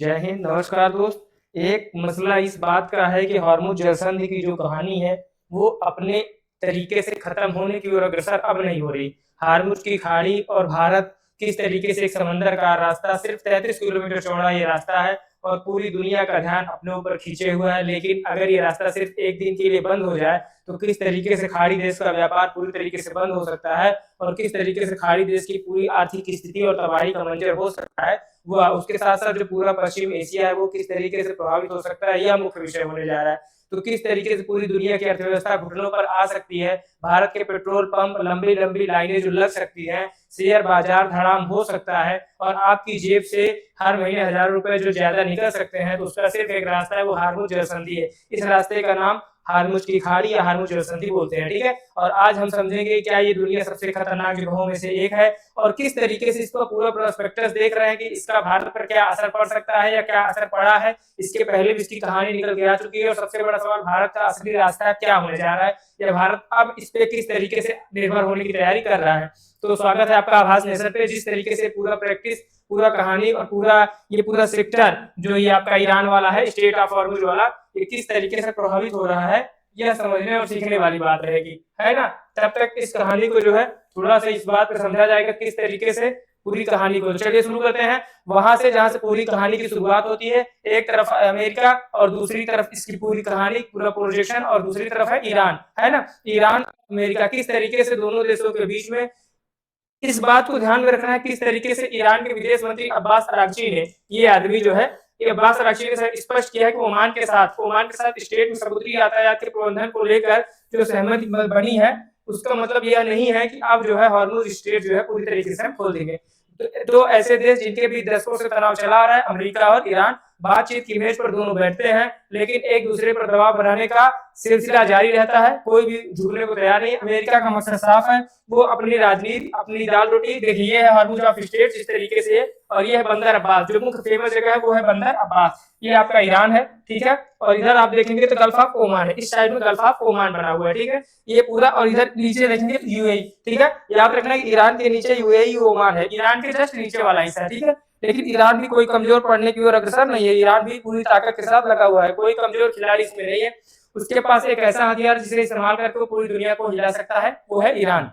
जय हिंद, नमस्कार दोस्त। एक मसला इस बात का है कि हॉर्मुज़ जलसंधि की जो कहानी है, वो अपने तरीके से खत्म होने की ओर अग्रसर अब नहीं हो रही। हॉर्मुज़ की खाड़ी और भारत किस तरीके से एक समंदर का रास्ता, सिर्फ 33 किलोमीटर चौड़ा ये रास्ता है और पूरी दुनिया का ध्यान अपने ऊपर खींचे हुआ है। लेकिन अगर ये रास्ता सिर्फ एक दिन के लिए बंद हो जाए, तो किस तरीके से खाड़ी देश का व्यापार पूरी तरीके से बंद हो सकता है और किस तरीके से खाड़ी देश की पूरी आर्थिक स्थिति और तबाही का मंजर हो सकता है, वो उसके साथ साथ जो पूरा पश्चिम एशिया है वो किस तरीके से प्रभावित हो सकता है, यह मुख्य विषय होने जा रहा है। तो किस तरीके से पूरी दुनिया की अर्थव्यवस्था घुटनों पर आ सकती है, भारत के पेट्रोल पंप लंबी लंबी लाइनें जो लग सकती हैं, शेयर बाजार धड़ाम हो सकता है और आपकी जेब से हर महीने हजारों रुपए जो ज्यादा निकल सकते हैं, तो उसका सिर्फ एक रास्ता है, वो हॉर्मुज़ जलसंधि है। इस रास्ते का नाम हॉर्मुज़ की खाड़ी या हॉर्मुज़ जलसंधि बोलते हैं, ठीक है। और आज हम समझेंगे क्या ये दुनिया सबसे खतरनाक जगहों में से एक है और किस तरीके से इसका पूरा प्रोस्पेक्टस देख रहे हैं कि इसका भारत पर क्या असर पड़ सकता है या क्या असर पड़ा है। इसके पहले भी इसकी कहानी निकल के आ चुकी है और सबसे बड़ा सवाल, भारत का असली रास्ता क्या होने जा रहा है या भारत अब इस पे किस तरीके से निर्भर होने की तैयारी कर रहा है। तो स्वागत है आपका आभास नेशन पे। जिस तरीके से पूरा प्रैक्टिस, पूरा कहानी और पूरा सेक्टर जो ये आपका ईरान वाला है, स्टेट ऑफ हॉर्मुज़ वाला, ये किस तरीके से प्रभावित हो रहा है, यह समझने और सीखने वाली बात रहेगी, है ना। तब तक इस कहानी को जो है थोड़ा सा इस बात पर समझा जाएगा किस तरीके से पूरी कहानी को। तो चलिए शुरू करते हैं वहां से जहां से पूरी कहानी की शुरुआत होती है। एक तरफ अमेरिका और दूसरी तरफ इसकी पूरी कहानी, पूरा प्रोजेक्शन, और दूसरी तरफ है ईरान, है ना। ईरान अमेरिका किस तरीके से दोनों देशों के बीच में, इस बात को ध्यान में रखना है किस तरीके से ईरान के विदेश मंत्री अब्बास अरागची ने, ये आदमी जो है, ये अब्बास अरागची ने स्पष्ट किया है कि ओमान के साथ स्टेट में समुद्री यातायात के प्रबंधन को लेकर जो सहमति बनी है, उसका मतलब यह नहीं है कि अब जो है हॉर्मुज़ स्ट्रेट जो है पूरी तरीके से हम खोल देंगे। तो ऐसे देश जिनके भी दशकों से तनाव चला रहा है, अमेरिका और ईरान, बातचीत की मेज पर दोनों बैठते हैं, लेकिन एक दूसरे पर दबाव बनाने का सिलसिला जारी रहता है। कोई भी झुकने को तैयार नहीं। अमेरिका का मकसद साफ है, वो अपनी राजनीति, अपनी दाल रोटी, देखिए ये है हॉर्मुज़ ऑफ स्ट्रेट जिस तरीके से, और ये है बंदर अब्बास, जो मुख्य फेमस जगह है वो है बंदर अब्बास। ये आपका ईरान है, ठीक है। और इधर आप देखेंगे तो गल्फ ऑफ ओमान है, इस साइड में गल्फ ऑफ ओमान बना हुआ है, ठीक है। ये पूरा, और इधर नीचे देखेंगे यूएई, ठीक है। याद रखना कि ईरान के नीचे यूएई ओमान है, ईरान के जस्ट नीचे वाला हिस्सा है, ठीक है। लेकिन ईरान भी कोई कमजोर पड़ने की ओर अग्रसर नहीं है, ईरान भी पूरी ताकत के साथ लगा हुआ है, कोई कमजोर खिलाड़ी इसमें नहीं है। उसके पास एक ऐसा हथियार जिसे इस्तेमाल करके वो पूरी दुनिया को हिला सकता है, वो है ईरान।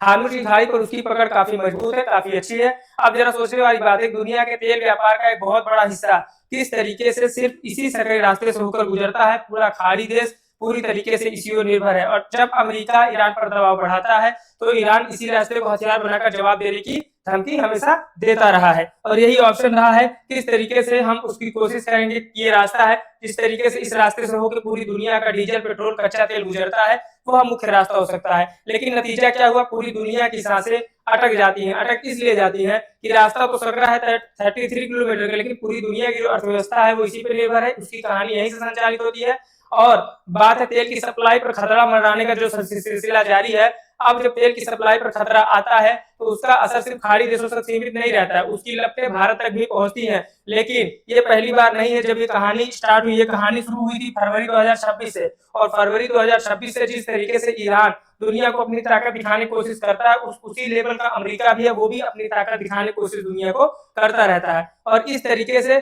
हॉर्मुज़ की खाड़ी पर उसकी पकड़ काफी मजबूत है, काफी अच्छी है। अब जरा सोचने वाली बात है, दुनिया के तेल व्यापार का एक बहुत बड़ा हिस्सा किस तरीके से सिर्फ इसी सरकारी रास्ते से होकर गुजरता है। पूरा खाड़ी देश पूरी तरीके से इसी ओर निर्भर है, और जब अमेरिका ईरान पर दबाव बढ़ाता है, तो ईरान इसी रास्ते को हथियार बनाकर जवाब देने की धमकी हमेशा देता रहा है, और यही ऑप्शन रहा है किस तरीके से हम उसकी कोशिश करेंगे। ये रास्ता है जिस तरीके से इस रास्ते से होकर पूरी दुनिया का डीजल, पेट्रोल, कच्चा तेल गुजरता है, वह मुख्य रास्ता हो सकता है। लेकिन नतीजा क्या हुआ, पूरी दुनिया की सांसें अटक जाती हैं। अटक इसलिए जाती हैं कि रास्ता तो सकरा है 33 किलोमीटर का, लेकिन पूरी दुनिया की जो अर्थव्यवस्था है वो इसी पर निर्भर है, उसकी कहानी यहीं से संचालित होती है। और बात है तेल की सप्लाई पर खतरा मंडराने का जो सिलसिला जारी है। अब जब तेल की सप्लाई पर खतरा आता है, तो उसका असर सिर्फ खाड़ी देशों तक सीमित नहीं रहता है, उसकी लपटें भारत तक भी पहुंचती हैं। लेकिन ये पहली बार नहीं है जब ये कहानी स्टार्ट हुई। ये कहानी शुरू हुई थी फरवरी 2026 से, और फरवरी 2026 से जिस तरीके से ईरान दुनिया को अपनी ताकत दिखाने की कोशिश करता है, उसी लेवल का अमेरिका भी है, वो भी अपनी ताकत दिखाने की कोशिश दुनिया को करता रहता है। और इस तरीके से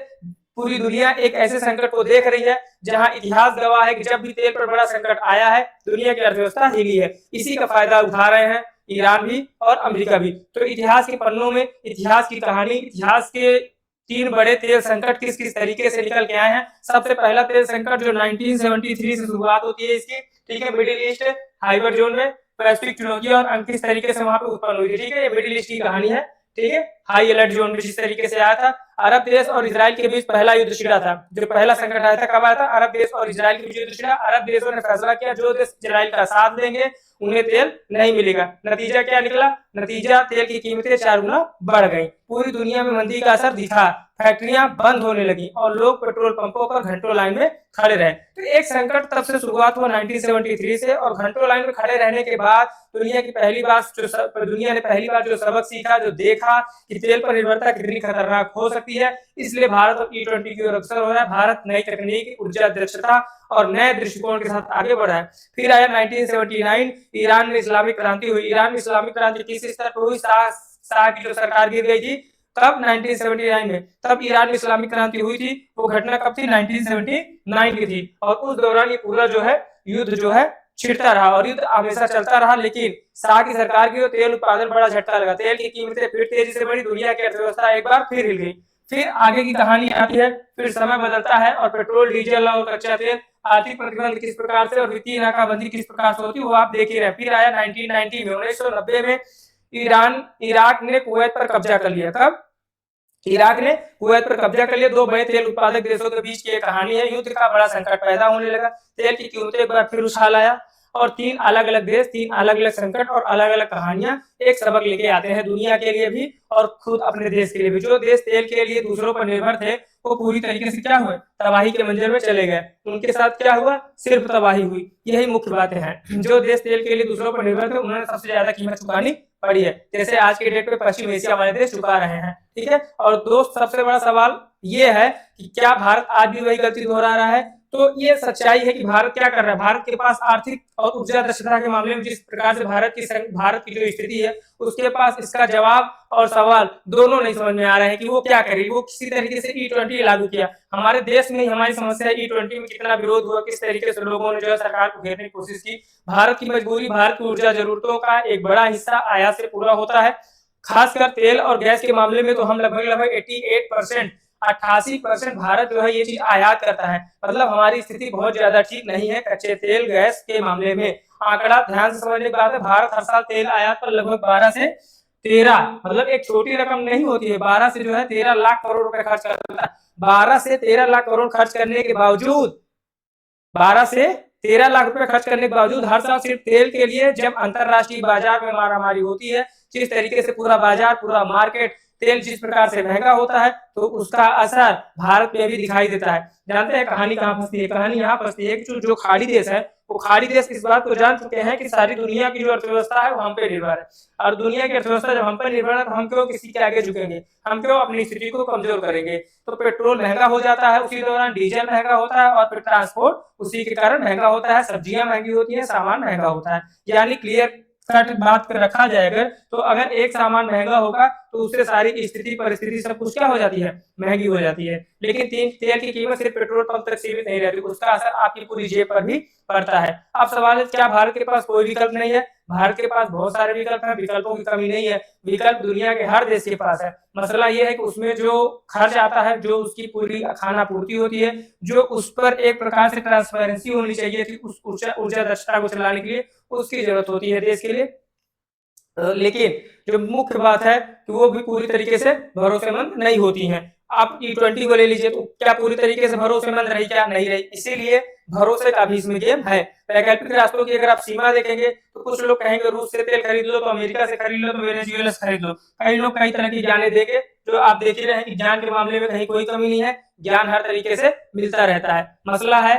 पूरी दुनिया एक ऐसे संकट को देख रही है जहां इतिहास गवाह है कि जब भी तेल पर बड़ा संकट आया है, दुनिया की अर्थव्यवस्था हिली है। इसी का फायदा उठा रहे हैं ईरान भी और अमेरिका भी। तो इतिहास के पन्नों में, इतिहास की कहानी, इतिहास के 3 बड़े तेल संकट किस किस तरीके से निकल के आए हैं। सबसे पहला तेल संकट जो 1973 से शुरुआत होती है इसकी, ठीक है, मिडिल ईस्ट हाइबर जोन में वैश्विक चुनौती और किस तरीके से वहां पे उत्पन्न हुई थी, ठीक है। ये मिडिल ईस्ट की कहानी है, ठीक है। हाई अलर्ट जोन में जिस तरीके से आया था, अरब देश और इजराइल के बीच पहला युद्ध छिड़ा था। जो पहला संकट आया था, कब आया था, अरब देश और इजराइल के बीच युद्ध छिड़ा। अरब देशों ने फैसला किया जो देश इजराइल का साथ देंगे उन्हें तेल नहीं मिलेगा। नतीजा क्या निकला, नतीजा तेल की कीमतें 4 गुना बढ़ गई। पूरी दुनिया में मंदी का असर दिखा, फैक्ट्रियां बंद होने लगी और लोग पेट्रोल पंपों पर घंटों लाइन में खड़े रहे। तो एक संकट तब से शुरुआत हुआ 1973 से, और घंटों लाइन में खड़े रहने के बाद दुनिया ने पहली बार जो सबक सीखा, जो देखा कि तेल पर निर्भरता कितनी खतरनाक हो सकती है। इसलिए भारत और G20 की ओर अग्रसर हो रहा है। भारत नई तकनीक, ऊर्जा दक्षता और नए दृष्टिकोण के साथ आगे बढ़ा है। फिर आया 1979, ईरान में इस्लामिक क्रांति हुई। ईरान में इस्लामिक क्रांति किस स्तर पर हुई, शाह की जो सरकार गिर गई थी, कब? 1979 में। तब ईरान में इस्लामिक क्रांति हुई थी। वो घटना कब थी? 1979 की थी। और उस दौरान ये पूरा जो है युद्ध जो है छिड़ता रहा और युद्ध हमेशा चलता रहा। लेकिन शाह की सरकार की तेल उत्पादन बड़ा झटका लगा, तेल की कीमतें फिर तेजी से बढ़ी, दुनिया की अर्थव्यवस्था एक बार फिर हिल गई। फिर आगे की कहानी आती है, फिर समय बदलता है और पेट्रोल, डीजल और कच्चा तेल, आर्थिक प्रतिबंध किस प्रकार से और वित्तीय नाकाबंदी किस प्रकार से होती है वो आप देख ही रहे। फिर आया 1990 में, 1990 में इराक ने कुवैत पर कब्जा कर लिया। कब? इराक ने कुवैत पर कब्जा कर लिया। दो बड़े तेल उत्पादक देशों के बीच की एक कहानी है। युद्ध का बड़ा संकट पैदा होने लगा, तेल की कीमतें एक बार फिर उछाल आया और तीन अलग अलग देश, तीन अलग अलग संकट और अलग अलग कहानियां एक सबक लेके आते हैं दुनिया के लिए भी और खुद अपने देश के लिए भी। जो देश तेल के लिए दूसरों पर निर्भर थे वो पूरी तरीके से क्या हुए? तबाही के मंजर में चले गए। उनके साथ क्या हुआ? सिर्फ तबाही हुई। यही मुख्य बातें हैं। जो देश तेल के लिए दूसरों पर निर्भर थे उन्होंने सबसे ज्यादा कीमत चुकानी पड़ी है, जैसे आज के डेट पे पश्चिम एशिया वाले देश चुका रहे हैं। ठीक है। और दोस्त, सबसे बड़ा सवाल ये है कि क्या भारत आज भी वही गलती दोहरा रहा है? तो ये सच्चाई है कि भारत क्या कर रहा है। भारत के पास आर्थिक और ऊर्जा दक्षता के मामले में जिस प्रकार से भारत की जो स्थिति है उसके पास इसका जवाब और सवाल दोनों नहीं समझ में आ रहे हैं कि वो क्या करे। वो किसी तरीके से E20 लागू किया, हमारे देश में हमारी समस्या E20 में कितना विरोध हुआ, किस तरीके से लोगों ने जो है सरकार को घेरने की कोशिश की। भारत की मजबूरी, भारत की ऊर्जा जरूरतों का एक बड़ा हिस्सा आयात से पूरा होता है। खासकर तेल और गैस के मामले में तो हम लगभग 88%, 88% भारत जो है ये चीज आयात करता है। मतलब हमारी स्थिति बहुत ज्यादा ठीक नहीं है कच्चे तेल गैस के मामले में। आंकड़ा ध्यान से समझने की बात है, भारत हर साल तेल आयात पर लगभग 12 से 13, मतलब एक छोटी रकम नहीं होती है, 12 से जो है 13 लाख करोड़ रुपए खर्च करता है। 12 से 13 लाख करोड़ खर्च करने के बावजूद 12 से 13 लाख रुपए खर्च करने के बावजूद हर साल सिर्फ तेल के लिए जब अंतरराष्ट्रीय बाजार में मारामारी होती है, जिस तरीके से पूरा बाजार, पूरा मार्केट तेल जिस प्रकार से महंगा होता है तो उसका असर भारत में भी दिखाई देता है। जानते हैं कहानी कहाँ फंसती है? कहानी यहाँ फंसती है कि जो खाड़ी देश है वो खाड़ी देश इस बात को जान चुके हैं कि सारी दुनिया की जो अर्थव्यवस्था है वो हम पे निर्भर है। और दुनिया की अर्थव्यवस्था जब हम पर निर्भर है तो हम क्यों किसी के आगे झुकेंगे, हम क्यों अपनी स्थिति को कमजोर करेंगे। तो पेट्रोल महंगा हो जाता है, उसी दौरान डीजल महंगा होता है और फिर ट्रांसपोर्ट उसी के कारण महंगा होता है, सब्जियां महंगी होती है, सामान महंगा होता है। यानी क्लियर कट बात पर रखा जाए अगर तो अगर एक सामान महंगा होगा तो उससे सारी स्थिति परिस्थिति सब कुछ क्या हो जाती है? महंगी हो जाती है। लेकिन तेल की कीमत सिर्फ पेट्रोल पंप तक सीमित नहीं रहती, उसका असर आपकी पूरी जेब पर भी पड़ता है। अब सवाल है क्या भारत के पास कोई विकल्प नहीं है? भारत के पास बहुत सारे विकल्प हैं, विकल्पों की कमी नहीं है। विकल्प दुनिया के हर देश के पास है। मसला यह है कि उसमें जो खर्च आता है, जो उसकी पूरी खाना पूर्ति होती है, जो उस पर एक प्रकार से ट्रांसपेरेंसी होनी चाहिए थी उस ऊर्जा दक्षता को चलाने के लिए, उसकी जरूरत होती है देश के लिए। लेकिन जो मुख्य बात है कि वो भी पूरी तरीके से भरोसेमंद नहीं होती हैं। आप E20 को ले लीजिए तो क्या पूरी तरीके से भरोसेमंद रही? क्या नहीं रही। इसीलिए भरोसे का भी इसमें गेम है। वैकल्पिक रास्तों की अगर आप सीमा देखेंगे तो कुछ लोग कहेंगे रूस से तेल खरीद लो, तो अमेरिका से खरीद लो, तो वेनेजुएला से खरीद लो। कई लोग कई तरह की ज्ञान देंगे, जो आप देख ही रहे हैं कि ज्ञान के मामले में कहीं कोई कमी नहीं है, ज्ञान हर तरीके से मिलता रहता है। मसला है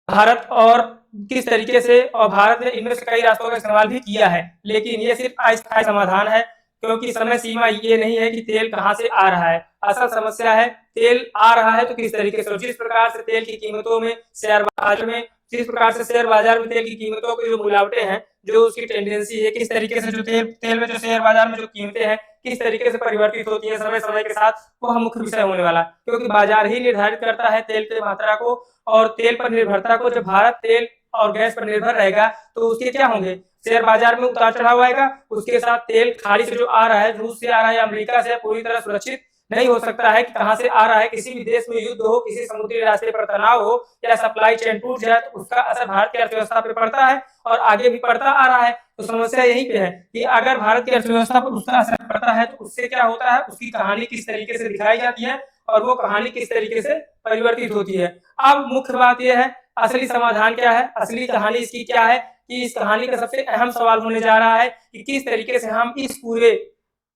भारत और किस तरीके से, और भारत ने इनमें से कई रास्तों का इस्तेमाल भी किया है, लेकिन ये सिर्फ अस्थायी समाधान है क्योंकि समय सीमा ये नहीं है कि तेल कहां से आ रहा है। असल समस्या है तेल आ रहा है तो किस तरीके से। जिस प्रकार से तेल की कीमतों में शेयर बाजार में जिस प्रकार से शेयर बाजार में तेल की कीमतों की जो मिलावटें हैं, जो उसकी टेंडेंसी है, किस तरीके से जो तेल में जो शेयर बाजार में जो कीमतें हैं किस तरीके से परिवर्तित होती है समय समय के साथ, वो हम मुख्य विषय होने वाला। क्योंकि बाजार ही निर्धारित करता है तेल की मात्रा को और तेल पर निर्भरता को। जब भारत तेल और गैस पर निर्भर रहेगा तो उसके क्या होंगे? शेयर बाजार में उतार चढ़ाव आएगा, उसके साथ तेल खाड़ी से जो आ रहा है, रूस से आ रहा है, अमेरिका से, पूरी तरह सुरक्षित नहीं हो सकता है कि कहां से आ रहा है। किसी भी देश में युद्ध हो, किसी समुद्री रास्ते पर तनाव हो या सप्लाई चेन टूट जाए तो उसका असर भारत की अर्थव्यवस्था पर पड़ता है और आगे भी पड़ता आ रहा है। तो समस्या यही पे है कि अगर भारत की अर्थव्यवस्था पर उसका असर पड़ता है तो उससे क्या होता है, उसकी कहानी किस तरीके से दिखाई जाती है और वो कहानी किस तरीके से परिवर्तित होती है। अब मुख्य बात यह है असली समाधान क्या है, असली कहानी इसकी क्या है, कि इस कहानी का सबसे अहम सवाल होने जा रहा है कि किस तरीके से हम इस पूरे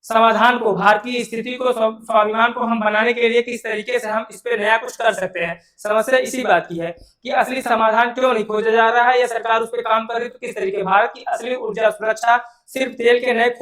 समाधान को, भारतीय स्थिति को, स्वाभिमान को हम बनाने के लिए किस तरीके से हम इस पे नया कुछ कर सकते हैं। समस्या इसी बात की है कि असली समाधान क्यों नहीं खोजा जा रहा है या सरकार उस पर काम कर रही तो किस तरीके। भारत की असली ऊर्जा सुरक्षा सिर्फ तेल के नए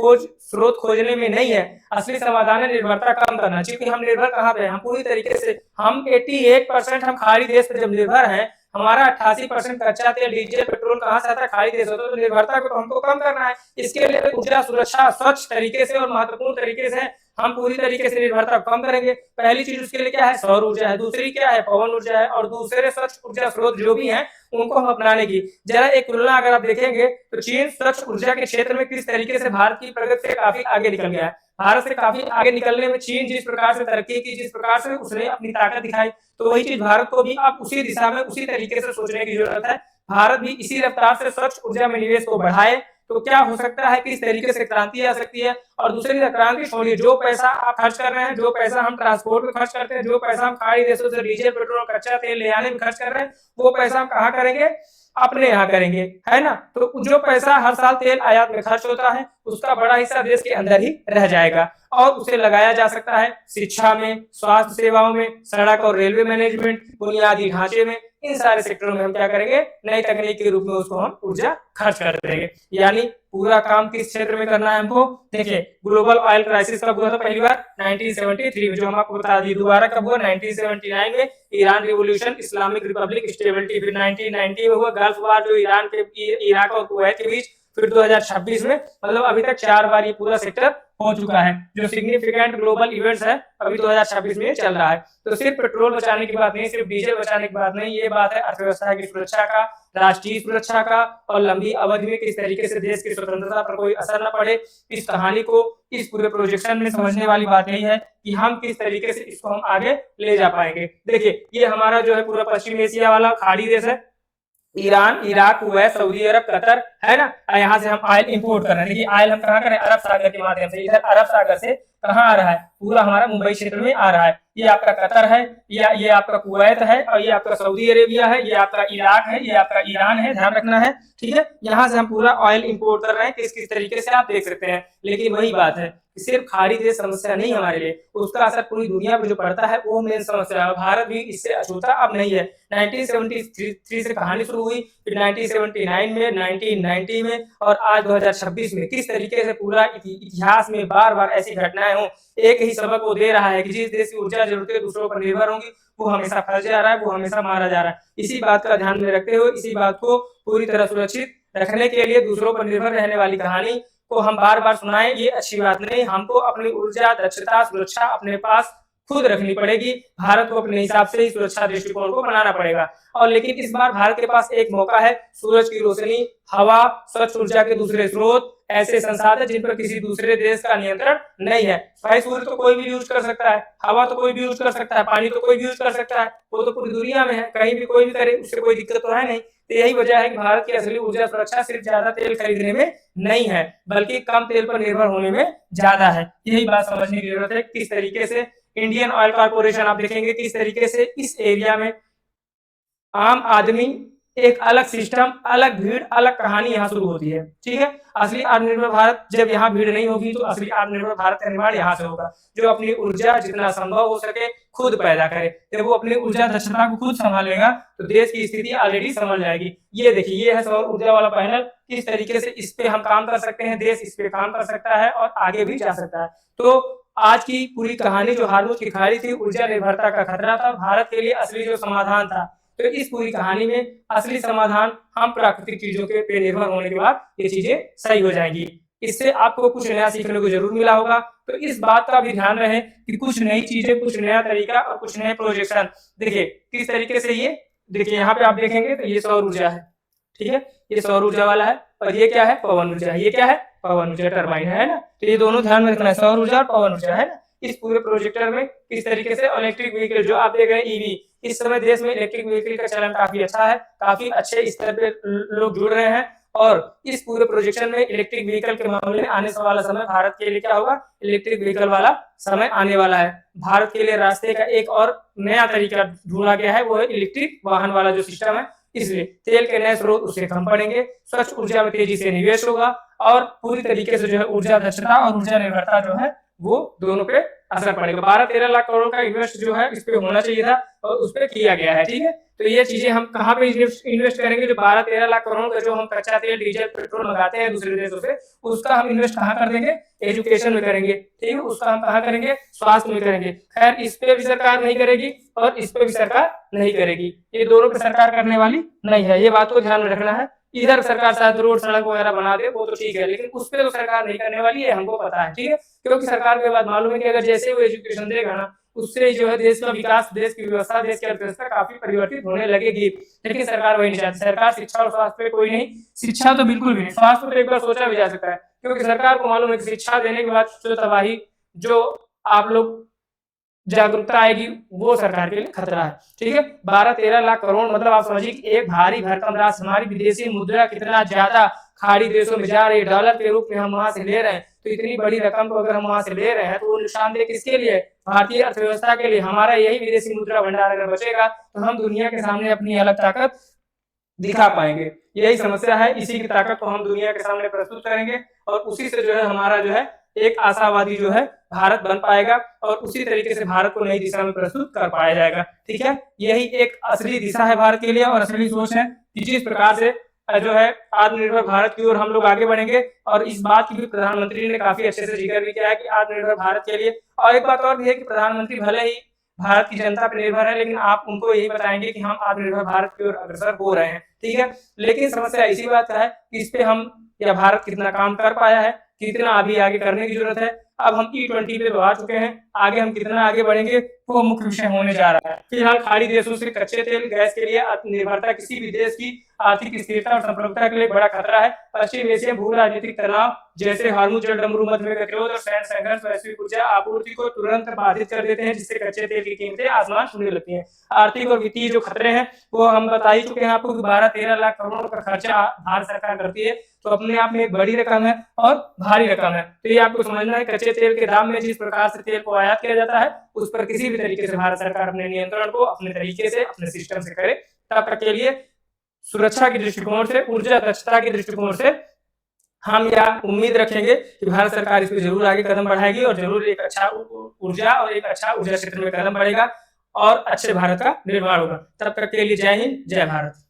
स्रोत खोजने में नहीं है, असली समाधान है निर्भरता कम करना। क्योंकि हम निर्भर कहाँ पे, हम पूरी तरीके से, हम 88% हम खाड़ी देश पर जब निर्भर हैं, हमारा 88% कच्चा तेल, डीजल, पेट्रोल कहाँ से आता है? खाड़ी देश होता है। तो निर्भरता को तो हमको कम करना है। इसके लिए ऊर्जा सुरक्षा स्वच्छ तरीके से और महत्वपूर्ण तरीके से हम पूरी तरीके से निर्भरता कम करेंगे। पहली चीज उसके लिए क्या है, सौर ऊर्जा है, दूसरी क्या है, पवन ऊर्जा है, और दूसरे स्वच्छ ऊर्जा स्रोत जो भी हैं उनको हम अपनाने की जरा एक तुलना अगर आप देखेंगे तो चीन स्वच्छ ऊर्जा के क्षेत्र में किस तरीके से भारत की प्रगति से काफी आगे निकल गया है। भारत से काफी आगे निकलने में चीन जिस प्रकार से तरक्की की, जिस प्रकार से उसने अपनी ताकत दिखाई, तो वही चीज भारत को भी अब उसी दिशा में उसी तरीके से सोचने की जरूरत है। भारत भी इसी रफ्तार से स्वच्छ ऊर्जा में निवेश को बढ़ाए तो क्या हो सकता है, किस तरीके से क्रांति आ सकती है। और दूसरी क्रांति छोड़िए, जो पैसा आप खर्च कर रहे हैं, जो पैसा हम ट्रांसपोर्ट में खर्च करते हैं, जो पैसा हम खाड़ी देशों से डीजल पेट्रोल कच्चा तेल ले आने में खर्च कर रहे हैं, वो पैसा हम कहाँ करेंगे, अपने यहाँ करेंगे, है ना। तो जो पैसा हर साल तेल आयात में खर्च होता है उसका बड़ा हिस्सा देश के अंदर ही रह जाएगा और उसे लगाया जा सकता है शिक्षा में, स्वास्थ्य सेवाओं में, सड़क और रेलवे मैनेजमेंट, बुनियादी ढांचे में, इन सारे सेक्टरों में हम क्या करेंगे, नई तकनीक के रूप में उसको हम ऊर्जा खर्च कर देंगे। यानी पूरा काम किस क्षेत्र में करना है हमको, देखिए ग्लोबल ऑयल क्राइसिस कब हुआ था पहली बार 1973 में, जो हम आपको बता दिए। दोबारा कब हुआ 1979 में, Iran revolution, Islamic Republic stability, फिर 1990 में हुआ गल्फ वार जो ईरान के इराक और कुवैत के बीच, फिर 2026 में, मतलब अभी तक 4 बार ये पूरा सेक्टर हो चुका है। जो सिग्निफिकेंट ग्लोबल इवेंट्स है अभी 2026 में चल रहा है। तो सिर्फ पेट्रोल बचाने की बात नहीं, सिर्फ डीजल बचाने की बात नहीं, ये बात है अर्थव्यवस्था की सुरक्षा का, राष्ट्रीय सुरक्षा का, और लंबी अवधि में किस तरीके से देश की स्वतंत्रता पर कोई असर न पड़े। इस कहानी को, इस पूरे प्रोजेक्शन में समझने वाली बात यही है कि हम किस तरीके से इसको हम आगे ले जा पाएंगे। देखिए ये हमारा जो है पूरा पश्चिम एशिया वाला खाड़ी देश है, ईरान, इराक, कुवैत, सऊदी अरब, कतर, है ना। यहाँ से हम ऑयल इंपोर्ट कर रहे हैं। देखिए ऑयल हम कहाँ कर रहे हैं, अरब सागर के माध्यम से। इधर अरब सागर से कहाँ आ रहा है, पूरा हमारा मुंबई क्षेत्र में आ रहा है। ये आपका कतर है, ये आपका कुवैत है, और ये आपका सऊदी अरेबिया है, ये आपका इराक है, ये आपका ईरान है, ध्यान रखना है, ठीक है। यहाँ से हम पूरा ऑयल इंपोर्ट कर रहे हैं, किस किस तरीके से आप देख सकते हैं। लेकिन वही बात है, सिर्फ खाड़ी देश समस्या नहीं हमारे लिए, उसका असर पूरी दुनिया पर जो पड़ता है वो मेन समस्या है। भारत भी इससे अछूता अब नहीं है। 1973 से कहानी शुरू हुई, फिर 1979 में, 1990 में, और आज 2026 में किस तरीके से पूरा इतिहास में बार बार ऐसी घटनाएं हों। एक ही सबक वो दे रहा है कि जिस देश की ऊर्जा जरूरतें दूसरों पर निर्भर होंगी वो हमेशा फंस जा रहा है, वो हमेशा मारा जा रहा है। इसी बात का ध्यान में रखते हुए, इसी बात को पूरी तरह सुरक्षित रखने के लिए दूसरों पर निर्भर रहने वाली कहानी को हम बार बार सुनाएं, ये अच्छी बात नहीं। हमको अपनी ऊर्जा दक्षता सुरक्षा अपने पास खुद रखनी पड़ेगी। भारत को अपने हिसाब से ही सुरक्षा दृष्टिकोण को बनाना पड़ेगा। और लेकिन इस बार भारत के पास एक मौका है, सूरज की रोशनी, हवा, स्वच्छ ऊर्जा के दूसरे स्रोत, ऐसे संसाधन जिन पर किसी दूसरे देश का नियंत्रण नहीं है। भाई सूर्य तो कोई भी यूज कर सकता है, हवा तो कोई भी यूज कर सकता है, पानी तो कोई भी यूज कर सकता है, वो तो पूरी दुनिया में है, कहीं भी कोई भी करे, उससे कोई दिक्कत तो है नहीं। तो यही वजह है कि भारत की असली ऊर्जा सुरक्षा सिर्फ ज्यादा तेल खरीदने में नहीं है, बल्कि कम तेल पर निर्भर होने में ज्यादा है। यही बात समझने की जरूरत है। किस तरीके से इंडियन ऑयल कॉर्पोरेशन आप देखेंगे किस तरीके से इस एरिया में आम आदमी, एक अलग सिस्टम, अलग भीड़, अलग कहानी यहाँ शुरू होती है, ठीक है। असली आत्मनिर्भर भारत, जब यहाँ भीड़ नहीं होगी तो असली आत्मनिर्भर भारत का निर्माण यहाँ से होगा, जो अपनी ऊर्जा जितना संभव हो सके खुद पैदा करे। जब वो अपनी ऊर्जा दक्षता को खुद संभालेगा तो देश की स्थिति ऑलरेडी संभल जाएगी। ये देखिए, ये है सौर ऊर्जा वाला पैनल, किस तरीके से इस पे हम काम कर सकते हैं, देश इस पे काम कर सकता है और आगे भी जा सकता है। तो आज की पूरी कहानी जो हार्मोज की खाड़ी थी, ऊर्जा निर्भरता का खतरा था, भारत के लिए असली जो समाधान था। तो इस पूरी कहानी में असली समाधान हम प्राकृतिक चीजों के पे निर्भर होने के बाद ये चीजें सही हो जाएंगी। इससे आपको कुछ नया सीखने को जरूर मिला होगा। तो इस बात का भी ध्यान रहे कि कुछ नई चीजें, कुछ नया तरीका और कुछ नए प्रोजेक्शन। देखिए किस तरीके से, ये देखिए यहाँ पे आप देखेंगे तो ये सौर ऊर्जा है, ठीक है, ये सौर ऊर्जा वाला है, और ये क्या है, पवन ऊर्जा। ये क्या है, पवन ऊर्जा, टरबाइन है ना। तो ये दोनों ध्यान में रखना है, सौर ऊर्जा और पवन ऊर्जा, है ना। इस पूरे प्रोजेक्टर में किस तरीके से इलेक्ट्रिक व्हीकल जो आप देख रहे हैं, ईवी, इस समय देश में इलेक्ट्रिक व्हीकल का चलन काफी अच्छा है, काफी अच्छे स्तर पे लोग जुड़ रहे हैं। और इस पूरे प्रोजेक्शन में इलेक्ट्रिक व्हीकल के मामले में आने वाला समय भारत के लिए क्या होगा, इलेक्ट्रिक व्हीकल वाला समय आने वाला है। भारत के लिए रास्ते का एक और नया तरीका ढूंढा गया है, वो है इलेक्ट्रिक वाहन वाला जो सिस्टम है। इसलिए तेल के नए स्रोत उससे कम पड़ेंगे, स्वच्छ ऊर्जा में तेजी से निवेश होगा, और पूरी तरीके से जो है ऊर्जा दक्षता और ऊर्जा निर्भरता जो है वो दोनों पे असर पड़ेगा। 12-13 लाख करोड़ का इन्वेस्ट जो है इस पे होना चाहिए था और उस पे किया गया है, ठीक है। तो ये चीजें हम कहाँ पे इन्वेस्ट करेंगे, जो 12-13 लाख करोड़ का जो हम कच्चा तेल, डीजल, पेट्रोल मंगाते हैं दूसरे देशों से, उसका हम इन्वेस्ट कहाँ कर देंगे, एजुकेशन में करेंगे, ठीक है। उसका हम कहाँ करेंगे, स्वास्थ्य में करेंगे। खैर इस पे भी सरकार नहीं करेगी और इस पे भी सरकार नहीं करेगी, ये दोनों पे सरकार करने वाली नहीं है, ये बात को ध्यान में रखना है। इधर सरकार शायद रोड सड़क वगैरह बना दे, वो तो ठीक है, लेकिन उस पे तो सरकार नहीं करने वाली है, हमको पता है, ठीक है। क्योंकि सरकार को ये बात मालूम है कि अगर जैसे वो एजुकेशन देगा ना, उससे जो है देश का विकास, देश की व्यवस्था, देश की अर्थव्यवस्था काफी परिवर्तित होने लगेगी। लेकिन सरकार वही नहीं चाहती। सरकार शिक्षा और स्वास्थ्य पे कोई नहीं, शिक्षा तो बिल्कुल भी नहीं, स्वास्थ्य पे एक बार सोचा भी जा सकता है, क्योंकि सरकार को मालूम है कि शिक्षा देने के बाद जो तबाही, जो आप लोग जागरूकता आएगी, वो सरकार के लिए खतरा है, ठीक है। 12-13 लाख करोड़, मतलब आप समझिए कि एक भारी भरकम राशि, हमारी विदेशी मुद्रा कितना ज्यादा खाड़ी देशों में जा रही है, डॉलर के रूप में हम वहां से ले रहे हैं, तो इतनी बड़ी रकम को अगर हम वहां से ले रहे हैं, तो वो नुकसानदेह किसके लिए? भारतीय अर्थव्यवस्था के लिए। हमारा यही विदेशी मुद्रा भंडार अगर बचेगा, तो हम दुनिया के सामने अपनी अलग ताकत दिखा पाएंगे। यही समस्या है, इसी की ताकत को हम दुनिया के सामने प्रस्तुत करेंगे, और उसी से जो है हमारा जो है एक आशावादी जो है भारत बन पाएगा, और उसी तरीके से भारत को नई दिशा में प्रस्तुत कर पाया जाएगा, ठीक है। यही एक असली दिशा है भारत के लिए, और असली सोच है कि जिस प्रकार से जो है आत्मनिर्भर भारत की ओर हम लोग आगे बढ़ेंगे। और इस बात की भी प्रधानमंत्री ने काफी अच्छे से जिक्र भी किया है कि आत्मनिर्भर भारत के लिए। और एक बात और भी है कि प्रधानमंत्री भले ही भारत की जनता पर निर्भर है, लेकिन आप उनको यही बताएंगे कि हम आत्मनिर्भर भारत की ओर अग्रसर हो रहे हैं, ठीक है। लेकिन समस्या इसी बात का है कि इस पे हम या भारत कितना काम कर पाया है, कितना अभी आगे करने की जरूरत है। अब हम E20 पे तो आ चुके हैं, आगे हम कितना आगे बढ़ेंगे वो मुख्य विषय होने जा रहा है। फिलहाल खाड़ी देशों से कच्चे तेल, गैस के लिए आत्मनिर्भरता किसी भी देश की आर्थिक स्थिरता और संप्रभुता के लिए बड़ा खतरा है। पश्चिम एशिया भू राजनीतिक तनाव जैसे हार्मुज जलडमरू, मध्य में गतिरोध और सैन्य संघर्ष वैश्विक ऊर्जा आपूर्ति को तुरंत बाधित कर देते हैं, जिससे कच्चे तेल की कीमतें आसमान छूने लगती हैं। आर्थिक और वित्तीय जो खतरे हैं वो हम बता ही चुके हैं आपको कि 12-13 लाख करोड़ का खर्चा भारत सरकार करती है, तो अपने आप में एक बड़ी रकम है और भारी रकम है। तो ये आपको समझना है, कच्चे तेल के दाम में जिस प्रकार से तेल को आयात किया जाता है, उस पर किसी भी तरीके से भारत सरकार अपने नियंत्रण को अपने तरीके से, अपने सिस्टम से करे। तब तक के लिए सुरक्षा के दृष्टिकोण से, ऊर्जा दक्षता के दृष्टिकोण से हम यह उम्मीद रखेंगे कि भारत सरकार इस पर जरूर आगे कदम बढ़ाएगी, और जरूर एक अच्छा ऊर्जा और एक अच्छा ऊर्जा क्षेत्र में कदम बढ़ेगा, और अच्छे भारत का निर्माण होगा। तब तक के लिए जय हिंद, जय भारत।